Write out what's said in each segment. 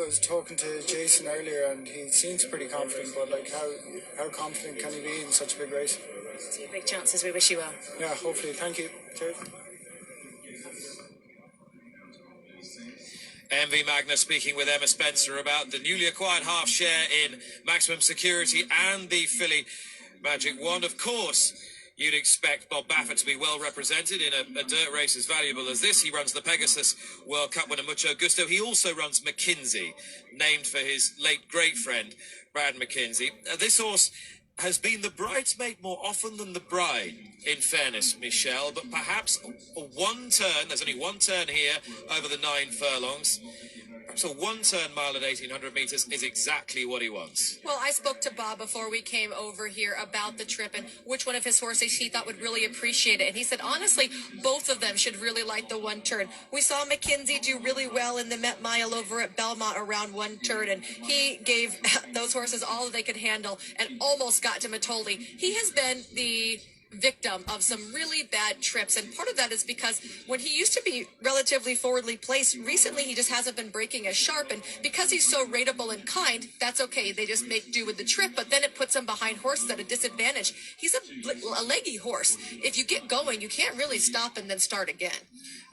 was talking to Jason earlier, and he seems pretty confident. But like, how confident can he be in such a big race? See big chances. We wish you well. Yeah, hopefully. Thank you. Cheers. MV Magna speaking with Emma Spencer about the newly acquired half share in Maximum Security and the filly Magic Wand. Of course, you'd expect Bob Baffert to be well represented in a dirt race as valuable as this. He runs the Pegasus World Cup winner Mucho Gusto. He also runs McKinsey, named for his late great friend Brad McKinsey. This horse has been the bridesmaid more often than the bride, in fairness, Michelle, but perhaps one turn, there's only one turn here over the 9 furlongs, perhaps a one-turn mile at 1,800 metres is exactly what he wants. Well, I spoke to Bob before we came over here about the trip and which one of his horses he thought would really appreciate it. And he said, honestly, both of them should really like the one turn. We saw McKinsey do really well in the Met Mile over at Belmont around one turn, and he gave those horses all that they could handle and almost got to Matoli. He has been the victim of some really bad trips, and part of that is because when he used to be relatively forwardly placed, recently he just hasn't been breaking as sharp, and because he's so rateable and kind, that's okay. They just make do with the trip, but then it puts him behind horses at a disadvantage. He's a leggy horse. If you get going, you can't really stop and then start again.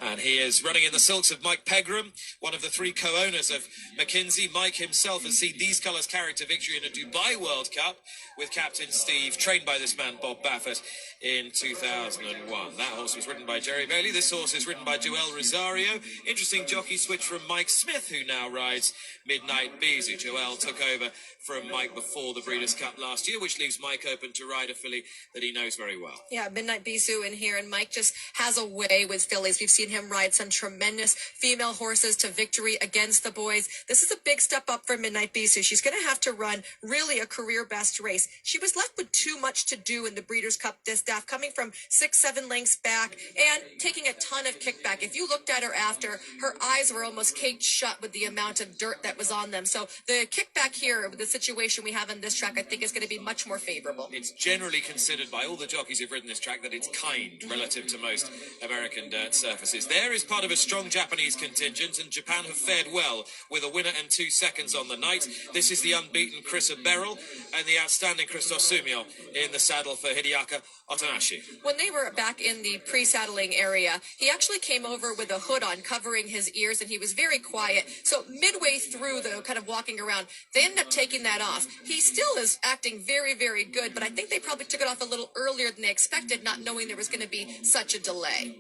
And he is running in the silks of Mike Pegram, one of the 3 co-owners of McKinsey. Mike himself has seen these colours carried to victory in a Dubai World Cup with Captain Steve, trained by this man, Bob Baffert, in 2001. That horse was ridden by Jerry Bailey. This horse is ridden by Joel Rosario. Interesting jockey switch from Mike Smith, who now rides Midnight Beezy. Joel took over from Mike before the Breeders' Cup last year, which leaves Mike open to ride a filly that he knows very well. Yeah, Midnight Bisou in here, and Mike just has a way with fillies. We've seen him ride some tremendous female horses to victory against the boys. This is a big step up for Midnight Bisou. She's going to have to run really a career best race. She was left with too much to do in the Breeders' Cup distaff, coming from 6-7 lengths back and taking a ton of kickback. If you looked at her after, her eyes were almost caked shut with the amount of dirt that was on them. So the kickback here with the situation we have on this track, I think is going to be much more favorable. It's generally considered by all the jockeys who've ridden this track that it's kind relative to most American dirt surfaces. There is part of a strong Japanese contingent, and Japan have fared well with a winner and 2 seconds on the night. This is the unbeaten Chris Beryl and the outstanding Christoph Sumio in the saddle for Hideaki Otanashi. When they were back in the pre-saddling area, he actually came over with a hood on covering his ears, and he was very quiet. So midway through the kind of walking around, they ended up taking that off. He still is acting very, very good, but I think they probably took it off a little earlier than they expected, not knowing there was going to be such a delay.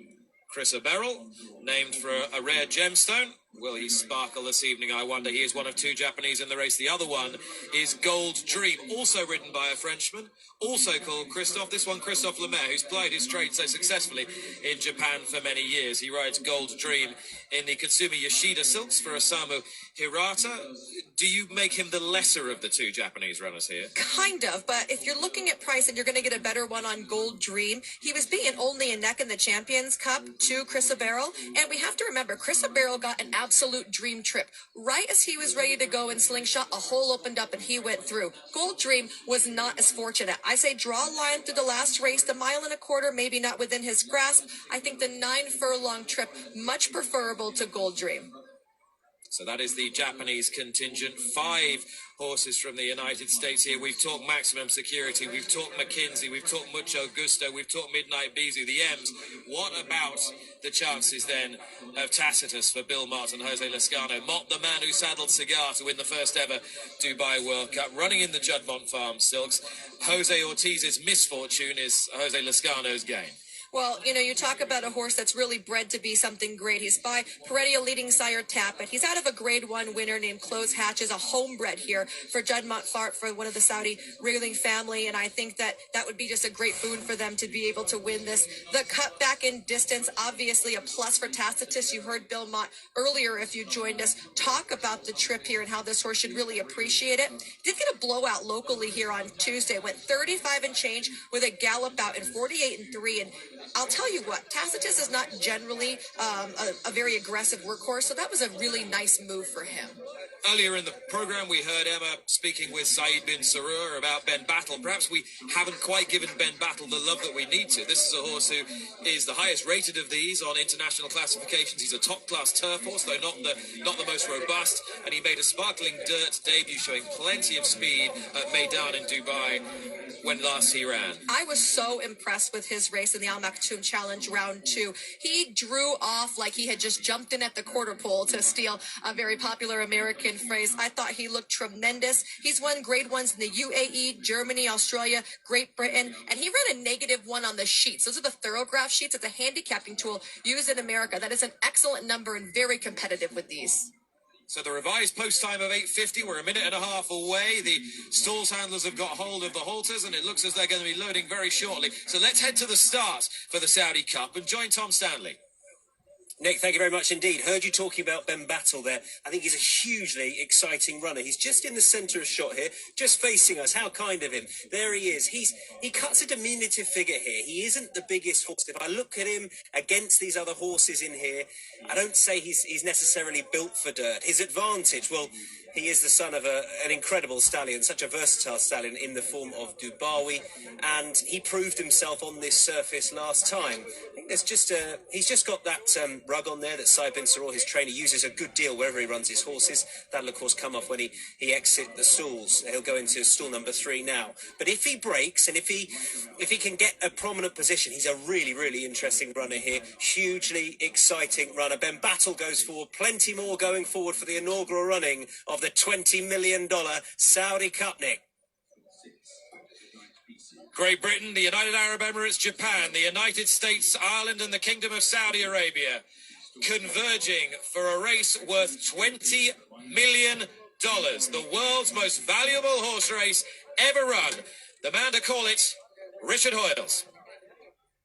Chris Beryl, named for a rare gemstone. Will he sparkle this evening, I wonder? He is one of 2 Japanese in the race. The other one is Gold Dream, also ridden by a Frenchman, also called Christophe. This one, Christophe Lemaire, who's plied his trade so successfully in Japan for many years. He rides Gold Dream in the Katsumi Yoshida silks for Osamu Hirata. Do you make him the lesser of the 2 Japanese runners here? Kind of, but if you're looking at price and you're going to get a better one on Gold Dream, he was beaten only a neck in the Champions Cup to Chris Beryl, and we have to remember, Chris Beryl got an absolute dream trip. Right as he was ready to go in slingshot, a hole opened up and he went through. Gold Dream was not as fortunate. I say draw a line through the last race, the 1.25 miles, maybe not within his grasp. I think the 9 furlong trip, much preferable to Gold Dream. So that is the Japanese contingent. 5 horses from the United States here. We've talked Maximum Security, we've talked McKinsey, we've talked Mucho Gusto, we've talked Midnight Bisou, the M's. What about the chances then of Tacitus for Bill Mott and Jose Lezcano? Mott, the man who saddled Cigar to win the first ever Dubai World Cup, running in the Juddmonte Farm silks. Jose Ortiz's misfortune is Jose Lezcano's gain. Well, you know, you talk about a horse that's really bred to be something great. He's by perennial leading sire Tapit. He's out of a grade 1 winner named Close Hatches, a homebred here for Juddmonte Farm, for one of the Saudi reeling family. And I think that that would be just a great boon for them to be able to win this. The cut back in distance, obviously a plus for Tacitus. You heard Bill Mott earlier, if you joined us, talk about the trip here and how this horse should really appreciate it. Did get a blowout locally here on Tuesday. Went 35 and change with a gallop out in 48 and 3. And I'll tell you what, Tacitus is not generally a very aggressive workhorse, so that was a really nice move for him. Earlier in the programme, we heard Emma speaking with Saeed bin Sarur about Ben Battle. Perhaps we haven't quite given Ben Battle the love that we need to. This is a horse who is the highest rated of these on international classifications. He's a top-class turf horse, though not the most robust. And he made a sparkling dirt debut, showing plenty of speed at Meydan in Dubai when last he ran. I was so impressed with his race in the Al Maktoum Challenge Round 2. He drew off like he had just jumped in at the quarter pole, to steal a very popular American phrase. I thought he looked tremendous. He's won grade 1s in the UAE, Germany, Australia, Great Britain, and he ran a -1 on the sheets. Those are the Thorograph sheets. It's a handicapping tool used in America. That is an excellent number and very competitive with these. So the revised post time of 8:50, we're a minute and a half away. The stalls handlers have got hold of the halters, and it looks as they're going to be loading very shortly. So let's head to the start for the Saudi Cup and join Tom Stanley. Nick, thank you very much indeed. Heard you talking about Ben Battle there. I think he's a hugely exciting runner. He's just in the centre of shot here, just facing us. How kind of him. There he is. He cuts a diminutive figure here. He isn't the biggest horse. If I look at him against these other horses in here, I don't say he's necessarily built for dirt. His advantage, well, he is the son of an incredible stallion, such a versatile stallion in the form of Dubawi, and he proved himself on this surface last time. I think he's just got that rug on there that Saeed bin Sarur, his trainer, uses a good deal wherever he runs his horses. That'll of course come off when he exits the stalls. He'll go into stall number 3 now. But if he breaks and if he can get a prominent position, he's a really, really interesting runner here. Hugely exciting runner. Ben Battle goes forward. Plenty more going forward for the inaugural running of the $20 million Saudi Cup, Nick. Great Britain, the United Arab Emirates, Japan, the United States, Ireland and the Kingdom of Saudi Arabia converging for a race worth $20 million. The world's most valuable horse race ever run. The man to call it, Richard Hoyles.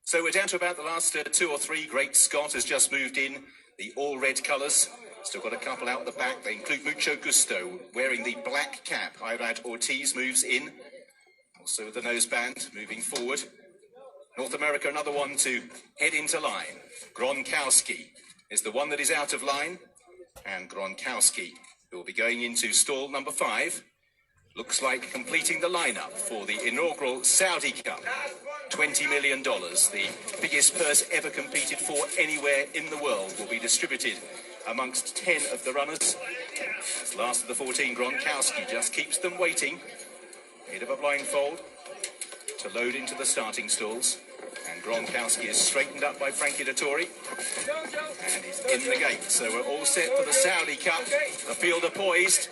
So we're down to about the last 2 or 3. Great Scott has just moved in. The all-red colours. Still got a couple out the back. They include Mucho Gusto wearing the black cap. Irad Ortiz moves in. Also the noseband moving forward. North America, another one to head into line. Gronkowski is the one that is out of line. And Gronkowski, who will be going into stall number 5, looks like completing the lineup for the inaugural Saudi Cup. $20 million, the biggest purse ever competed for anywhere in the world, will be distributed amongst 10 of the runners. This last of the 14, Gronkowski, just keeps them waiting. Bit of a blindfold to load into the starting stalls. And Gronkowski is straightened up by Frankie Dettori. And he's in the gate. So we're all set for the Saudi Cup. The field are poised.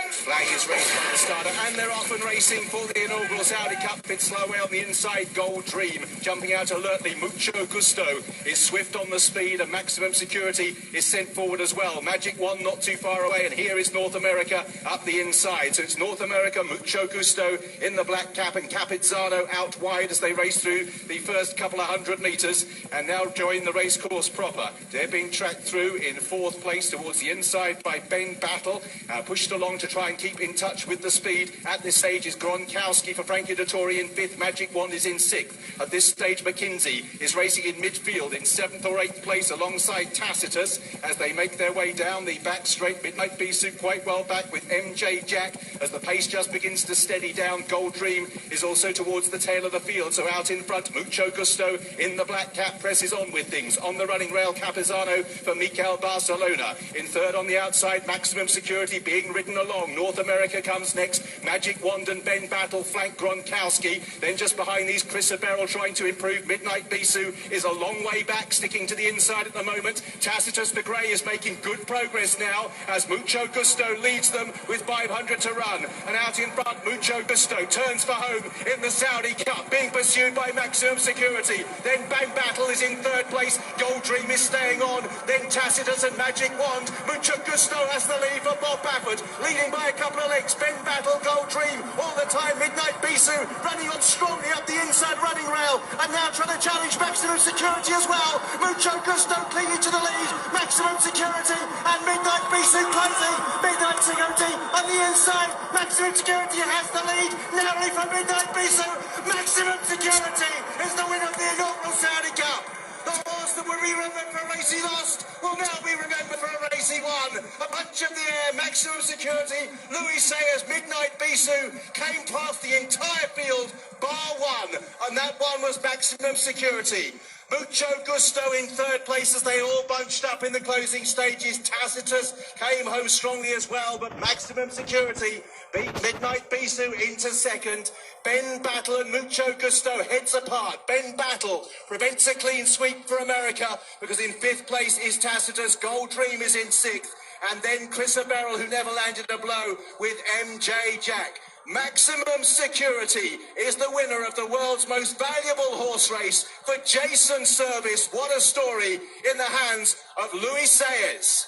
Flag is raised by the starter, and they're off and racing for the inaugural Saudi Cup. Bit slow away on the inside, Gold Dream jumping out alertly. Mucho Gusto is swift on the speed, and Maximum Security is sent forward as well. Magic One not too far away, and here is North America up the inside. So it's North America, Mucho Gusto in the black cap, and Capizzano out wide as they race through the first couple of 100 metres, and now join the race course proper. They're being tracked through in 4th place towards the inside by Ben Battle, pushed along to try and keep in touch with the speed. At this stage is Gronkowski for Frankie Dettori in 5th. Magic Wand is in 6th. At this stage, McKinsey is racing in midfield in 7th or 8th place alongside Tacitus as they make their way down the back straight. Midnight Bisou quite well back with MJ Jack as the pace just begins to steady down. Gold Dream is also towards the tail of the field, so out in front, Mucho Gusto in the black cap presses on with things. On the running rail, Capizzano for Mikel Barcelona. In 3rd on the outside, Maximum Security being ridden along. North America comes next. Magic Wand and Ben Battle flank Gronkowski. Then just behind these, Chris Aberrell trying to improve. Midnight Bisou is a long way back, sticking to the inside at the moment. Tacitus the Grey is making good progress now as Mucho Gusto leads them with 500 to run. And out in front, Mucho Gusto turns for home in the Saudi Cup, being pursued by Maximum Security. Then Ben Battle is in 3rd place. Gold Dream is staying on. Then Tacitus and Magic Wand. Mucho Gusto has the lead for Bob Baffert, leading by a couple of legs. Ben Battle, Gold Dream, all the time. Midnight Bisou running on strongly up the inside running rail, and now trying to challenge Maximum Security as well. Mucho Gusto clinging to the lead. Maximum Security and Midnight Bisou closing. Midnight Security on the inside. Maximum Security has the lead, narrowly from Midnight Bisou. Maximum Security is the winner of the inaugural Saudi Cup. The horse that will be remembered for a race he lost will now be remembered for a race he won. A punch of the air, maximum security. Louis Sayers, Midnight Bisou, came past the entire field, bar one, and that one was maximum security. Mucho Gusto in third place as they all bunched up in the closing stages. Tacitus came home strongly as well, but maximum security beat Midnight Bisou into second. Ben Battle and Mucho Gusto heads apart. Ben Battle prevents a clean sweep for America because in fifth place is Tacitus. Gold Dream is in sixth. And then Chris Barrel, who never landed a blow, with MJ Jack. Maximum Security is the winner of the world's most valuable horse race for Jason Service. What a story in the hands of Louis Sayers.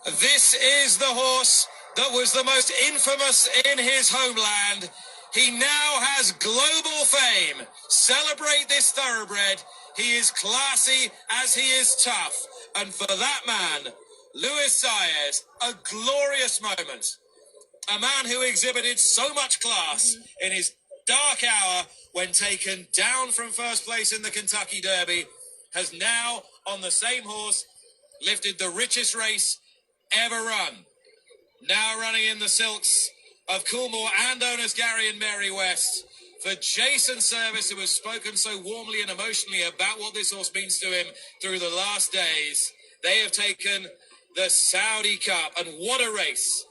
This is the horse that was the most infamous in his homeland. He now has global fame. Celebrate this thoroughbred. He is classy as he is tough. And for that man, Louis Sayers, a glorious moment. A man who exhibited so much class in his dark hour when taken down from first place in the Kentucky Derby, has now, on the same horse, lifted the richest race ever run. Now running in the silks of Coolmore and owners Gary and Mary West. For Jason Service, who has spoken so warmly and emotionally about what this horse means to him through the last days, they have taken the Saudi Cup. And what a race.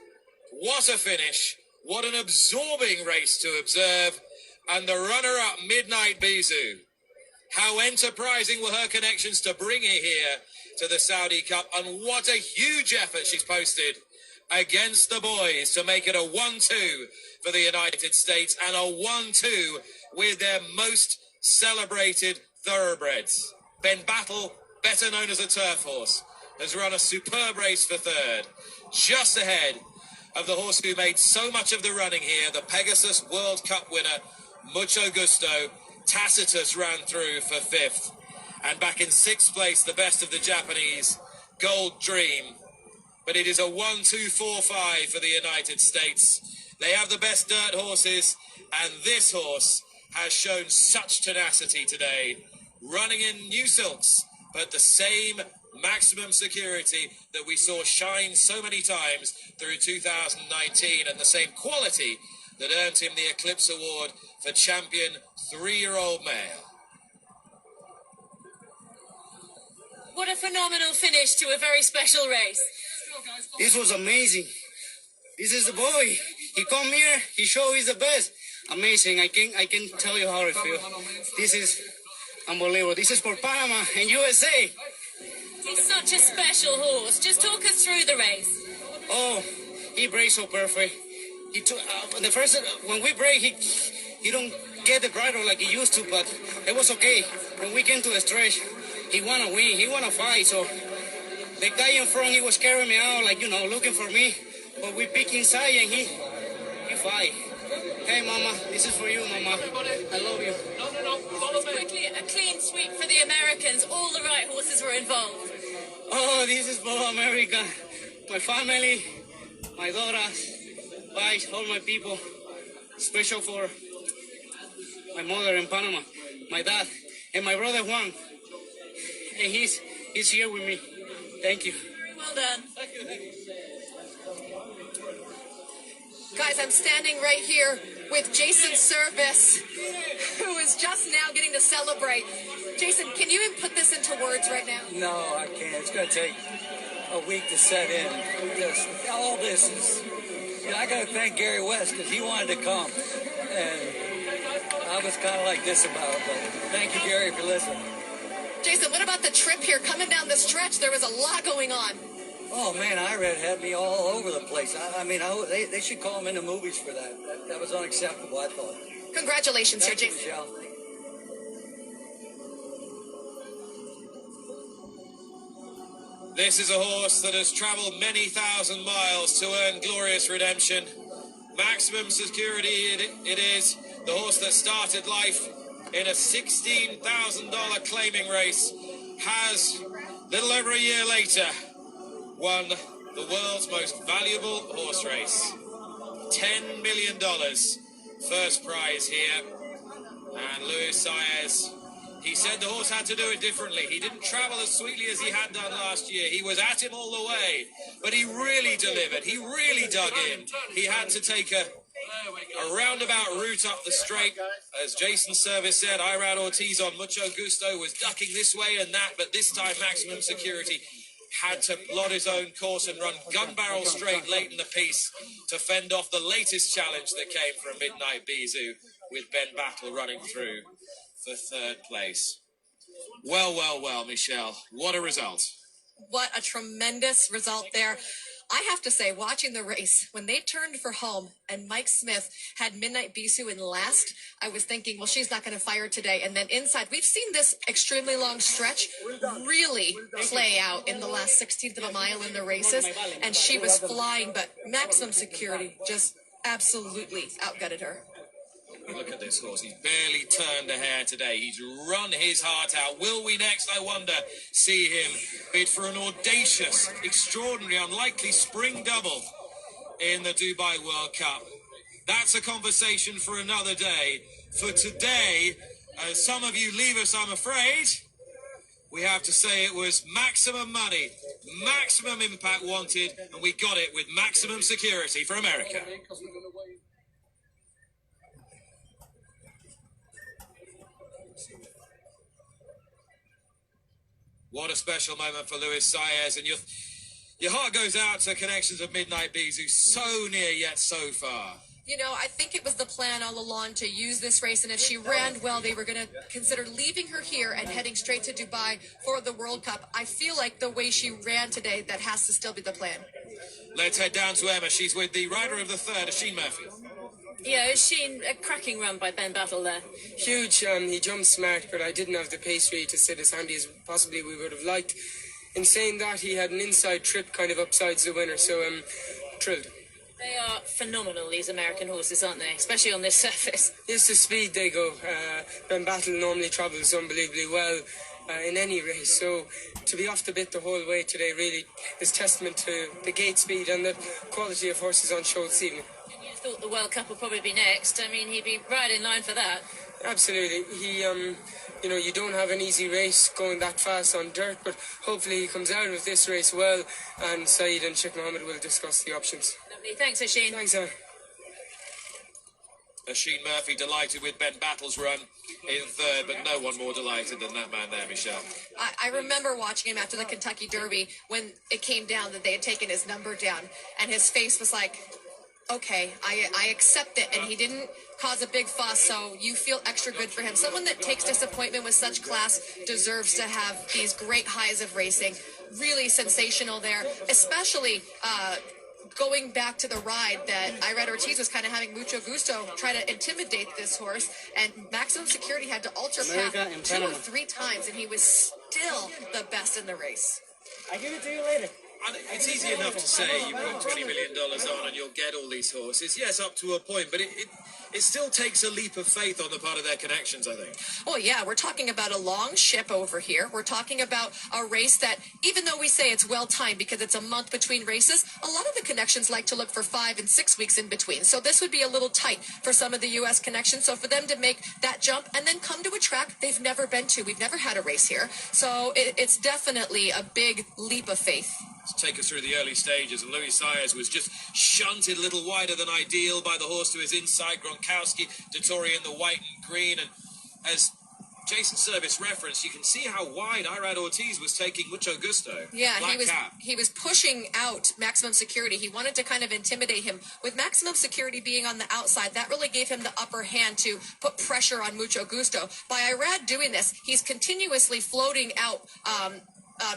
What a finish. What an absorbing race to observe. And the runner-up, Midnight Bisou. How enterprising were her connections to bring her here to the Saudi Cup. And what a huge effort she's posted against the boys to make it a 1-2 for the United States and a 1-2 with their most celebrated thoroughbreds. Ben Battle, better known as a turf horse, has run a superb race for third, just ahead of the horse who made so much of the running here, the Pegasus World Cup winner, Mucho Gusto. Tacitus ran through for fifth. And back in sixth place, the best of the Japanese, Gold Dream. But it is a 1-2-4-5 for the United States. They have the best dirt horses, and this horse has shown such tenacity today, running in new silks, but the same maximum security that we saw shine so many times through 2019, and the same quality that earned him the Eclipse Award for champion 3-year-old male. What a phenomenal finish to a very special race. This was amazing. This is the boy. He come here. He show he's the best. Amazing. I can tell you how I feel. This is unbelievable. This is for Panama and USA. He's such a special horse. Just talk us through the race. Oh, he braked so perfect. He took the first when we brake, he don't get the bridle like he used to, but it was okay. When we came to the stretch, he wanna win. He wanna fight. So the guy in front, he was carrying me out, like, you know, looking for me. But we pick inside and he fight. Hey, Mama, this is for you, Mama. I love you. Quickly, a clean sweep for the Americans. All the right horses were involved. Oh, this is for America. My family, my daughters, wives, all my people. Special for my mother in Panama, my dad, and my brother Juan. And he's here with me. Thank you. Well done. Thank you. Guys, I'm standing right here with Jason Service, who is just now getting to celebrate. Jason, can you even put this into words right now? No, I can't. It's going to take a week to set in. Just all this is. You know, I got to thank Gary West because he wanted to come, and I was kind of like this about it. But thank you, Gary, for listening. Jason, what about the trip here? Coming down the stretch, there was a lot going on. Oh man, Irad had me all over the place. I mean, they should call him in the movies for that. That was unacceptable, I thought. Congratulations, Thank Sir you, Jason. Michelle. This is a horse that has travelled many thousand miles to earn glorious redemption. Maximum security it is. The horse that started life in a $16,000 claiming race has, little over a year later, won the world's most valuable horse race. $10 million first prize here. And Luis Saez, he said the horse had to do it differently. He didn't travel as sweetly as he had done last year. He was at him all the way, but he really delivered. He really dug in. He had to take a roundabout route up the straight. As Jason Service said, Irad Ortiz on Mucho Gusto was ducking this way and that, but this time Maximum Security had to plot his own course and run gun barrel straight late in the piece to fend off the latest challenge that came from Midnight Bisou, with Ben Battle running through for third place. Well, well, well, Michelle, what a result. What a tremendous result there. I have to say, watching the race, when they turned for home and Mike Smith had Midnight Bisou in last, I was thinking, well, she's not going to fire today. And then inside, we've seen this extremely long stretch really play out in the last 16th of a mile in the races. And she was flying, but Maximum Security just absolutely outgutted her. Look at this horse. He's barely turned a hair today. He's run his heart out. Will we next, I wonder, see him bid for an audacious, extraordinary, unlikely spring double in the Dubai World Cup? That's a conversation for another day. For today, as some of you leave us, I'm afraid, we have to say it was maximum money, maximum impact wanted, and we got it with Maximum Security for America. What a special moment for Luis Saez, and your heart goes out to connections of Midnight Bisou, so near yet so far. You know, I think it was the plan all along to use this race, and if she ran well, they were going to consider leaving her here and heading straight to Dubai for the World Cup. I feel like the way she ran today, that has to still be the plan. Let's head down to Emma. She's with the rider of the third, Asheen Murphy. Yeah, Sheen, a cracking run by Ben Battle there. Huge. He jumped smart, but I didn't have the pace really to sit as handy as possibly we would have liked. In saying that, he had an inside trip kind of upsides the winner, so I'm thrilled. They are phenomenal, these American horses, aren't they? Especially on this surface. It's the speed they go. Ben Battle normally travels unbelievably well in any race, so to be off the bit the whole way today really is testament to the gate speed and the quality of horses on show this evening. I thought the World Cup would probably be next. I mean, he'd be right in line for that. Absolutely. He, you don't have an easy race going that fast on dirt, but hopefully he comes out of this race well, and Saeed and Sheikh Mohammed will discuss the options. Lovely. Thanks, Asheen. Thanks, Anna. Asheen Murphy delighted with Ben Battle's run in third, but no one more delighted than that man there, Michelle. I remember watching him after the Kentucky Derby when it came down that they had taken his number down, and his face was like, okay, I accept it, and he didn't cause a big fuss, so you feel extra good for him. Someone that takes disappointment with such class deserves to have these great highs of racing. Really sensational there, especially going back to the ride that Irad Ortiz was kind of having Mucho Gusto try to intimidate this horse, and Maximum Security had to alter path 2 or 3 times, and he was still the best in the race. I give it to you later. It's easy enough to say you put $20 million on and you'll get all these horses. Yes, up to a point, but it still takes a leap of faith on the part of their connections, I think. Oh, yeah, we're talking about a long ship over here. We're talking about a race that, even though we say it's well-timed because it's a month between races, a lot of the connections like to look for 5 and 6 weeks in between. So this would be a little tight for some of the U.S. connections. So for them to make that jump and then come to a track they've never been to, we've never had a race here. So it's definitely a big leap of faith. To take us through the early stages, and Luis Saez was just shunted a little wider than ideal by the horse to his inside, Gronkowski, Dettori in the white and green, and as Jason Service referenced, you can see how wide Irad Ortiz was taking Mucho Gusto. Yeah, he was pushing out Maximum Security. He wanted to kind of intimidate him. With Maximum Security being on the outside, that really gave him the upper hand to put pressure on Mucho Gusto. By Irad doing this, he's continuously floating out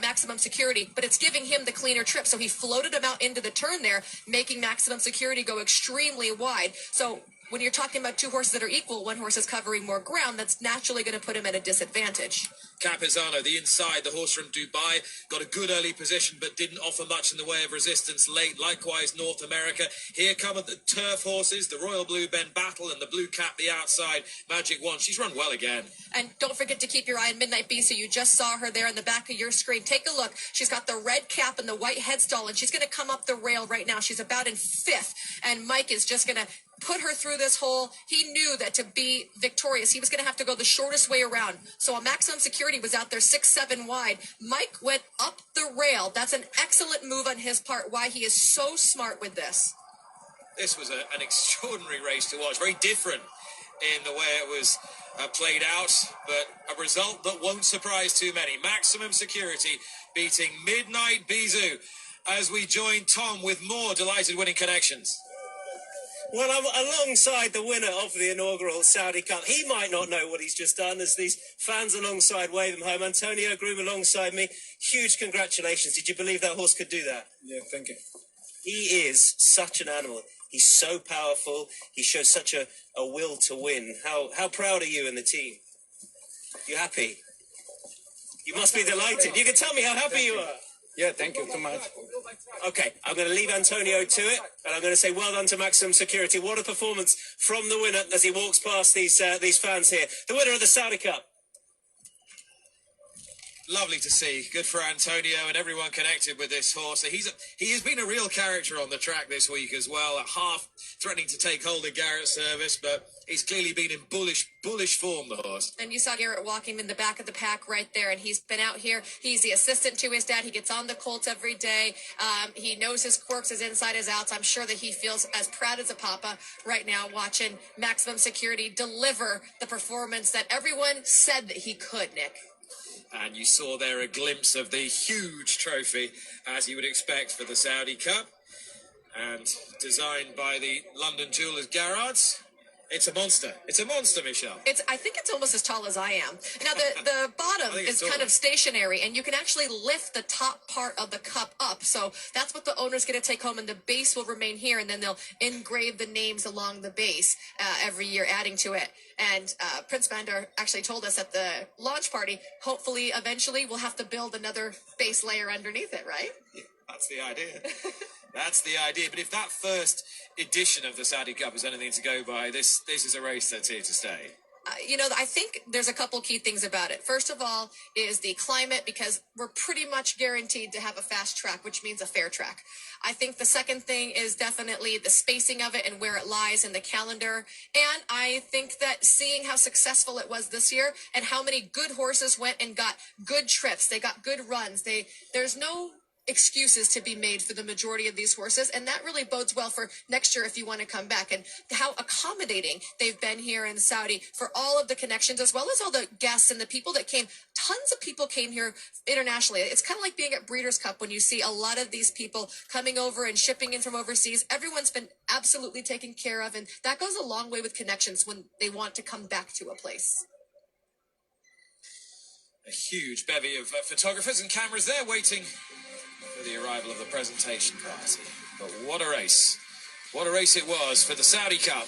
Maximum Security, but it's giving him the cleaner trip. So he floated him out into the turn there, making Maximum Security go extremely wide. So when you're talking about 2 horses that are equal, one horse is covering more ground, that's naturally going to put him at a disadvantage. Capizano, the inside, the horse from Dubai, got a good early position, but didn't offer much in the way of resistance late. Likewise, North America. Here come the turf horses, the Royal Blue Ben Battle and the Blue Cap, the outside, Magic One. She's run well again. And don't forget to keep your eye on Midnight Bisou. You just saw her there in the back of your screen. Take a look. She's got the red cap and the white headstall, and she's going to come up the rail right now. She's about in 5th, and Mike is just going to put her through this hole. He knew that to be victorious, he was going to have to go the shortest way around. So a maximum security was out there 6-7 wide. Mike went up the rail. That's an excellent move on his part, why he is so smart with this. This was an extraordinary race to watch, very different in the way it was played out, but a result that won't surprise too many. Maximum Security beating Midnight Bizou as we join Tom with more delighted winning connections. Well, I'm alongside the winner of the inaugural Saudi Cup. He might not know what he's just done as these fans alongside wave him home. Antonio Groom alongside me. Huge congratulations. Did you believe that horse could do that? Yeah, thank you. He is such an animal. He's so powerful. He shows such a will to win. How proud are you and the team? You happy? You must be delighted. You can tell me how happy you are. Yeah, thank you too much. Okay, I'm going to leave Antonio to it, and I'm going to say well done to Maximum Security. What a performance from the winner as he walks past these fans here. The winner of the Saudi Cup. Lovely to see. Good for Antonio and everyone connected with this horse. He has been a real character on the track this week as well. At half threatening to take hold of Garrett's service, but he's clearly been in bullish form, the horse. And you saw Garrett walking in the back of the pack right there, and he's been out here. He's the assistant to his dad. He gets on the colts every day. He knows his quirks, his inside, his outs. I'm sure that he feels as proud as a papa right now watching Maximum Security deliver the performance that everyone said that he could, Nick. And you saw there a glimpse of the huge trophy, as you would expect for the Saudi Cup. And designed by the London Jewelers Garrards. It's a monster. It's a monster, Michelle. I think it's almost as tall as I am. Now, the bottom is kind of stationary, and you can actually lift the top part of the cup up. So that's what the owner's going to take home, and the base will remain here, and then they'll engrave the names along the base every year, adding to it. And Prince Bandar actually told us at the launch party, hopefully, eventually, we'll have to build another base layer underneath it, right? Yeah, that's the idea. That's the idea. But if that first edition of the Saudi Cup is anything to go by, this is a race that's here to stay. I think there's a couple key things about it. First of all is the climate, because we're pretty much guaranteed to have a fast track, which means a fair track. I think the second thing is definitely the spacing of it and where it lies in the calendar. And I think that seeing how successful it was this year and how many good horses went and got good trips, they got good runs. There's no excuses to be made for the majority of these horses, and that really bodes well for next year if you want to come back, and how accommodating they've been here in Saudi for all of the connections as well as all the guests and the people that came. Tons of people came here internationally. It's kind of like being at Breeders' Cup when you see a lot of these people coming over and shipping in from overseas. Everyone's been absolutely taken care of, and that goes a long way with connections when they want to come back to a place. A huge bevy of photographers and cameras there waiting for the arrival of the presentation party. But what a race. What a race it was for the Saudi Cup.